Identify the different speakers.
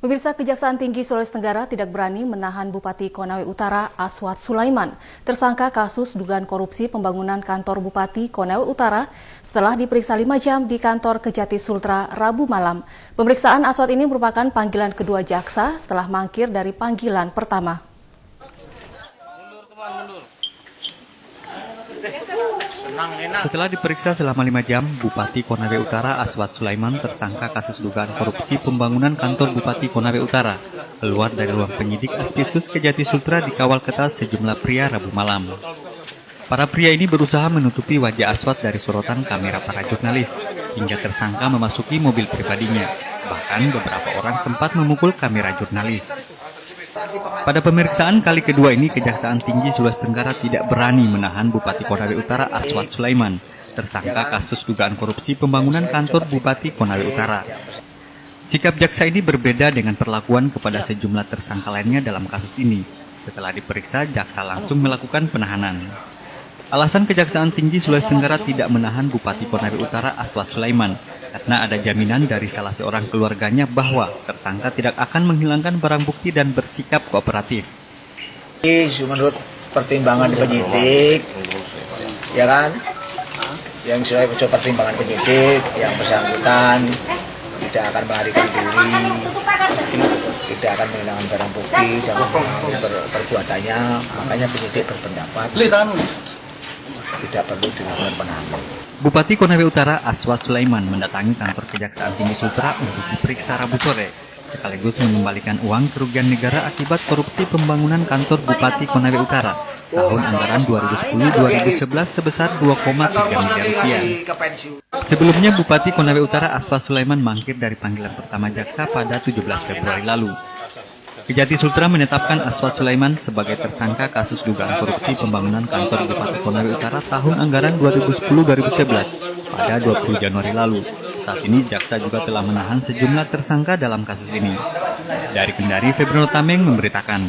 Speaker 1: Pemirsa, Kejaksaan Tinggi Sulawesi Tenggara tidak berani menahan Bupati Konawe Utara Aswad Sulaiman, tersangka kasus dugaan korupsi pembangunan kantor Bupati Konawe Utara setelah diperiksa 5 jam di kantor Kejati Sultra Rabu malam. Pemeriksaan Aswad ini merupakan panggilan kedua jaksa setelah mangkir dari panggilan pertama.
Speaker 2: Setelah diperiksa selama 5 jam, Bupati Konawe Utara Aswad Sulaiman tersangka kasus dugaan korupsi pembangunan kantor Bupati Konawe Utara keluar dari ruang penyidik Aspitsus Kejati Sultra dikawal ketat sejumlah pria Rabu malam. Para pria ini berusaha menutupi wajah Aswad dari sorotan kamera para jurnalis hingga tersangka memasuki mobil pribadinya. Bahkan beberapa orang sempat memukul kamera jurnalis. Pada pemeriksaan kali kedua ini, Kejaksaan Tinggi Sulawesi Tenggara tidak berani menahan Bupati Konawe Utara Aswad Sulaiman, tersangka kasus dugaan korupsi pembangunan kantor Bupati Konawe Utara. Sikap jaksa ini berbeda dengan perlakuan kepada sejumlah tersangka lainnya dalam kasus ini. Setelah diperiksa, jaksa langsung melakukan penahanan. Alasan Kejaksaan Tinggi Sulawesi Tenggara tidak menahan Bupati Konawe Utara Aswad Sulaiman karena ada jaminan dari salah seorang keluarganya bahwa tersangka tidak akan menghilangkan barang bukti dan bersikap kooperatif.
Speaker 3: Menurut pertimbangan penyidik, ya kan, yang sesuai pertimbangan penyidik, yang bersangkutan tidak akan melarikan diri, tidak akan menghilangkan barang bukti dan perbuatannya, makanya penyidik berpendapat tidak perlu dilakukan penahanan.
Speaker 2: Bupati Konawe Utara Aswad Sulaiman mendatangi kantor Kejaksaan Tinggi Sultra untuk diperiksa Rabu sore, sekaligus mengembalikan uang kerugian negara akibat korupsi pembangunan kantor Bupati Konawe Utara tahun anggaran 2010-2011 sebesar 2,3 miliar rupiah. Sebelumnya Bupati Konawe Utara Aswad Sulaiman mangkir dari panggilan pertama jaksa pada 17 Februari lalu. Kejati Sultra menetapkan Aswad Sulaiman sebagai tersangka kasus dugaan korupsi pembangunan kantor Bupati Konawe Utara tahun anggaran 2010-2011 pada 20 Januari lalu. Saat ini jaksa juga telah menahan sejumlah tersangka dalam kasus ini. Dari Kendari, Februari Tameng memberitakan.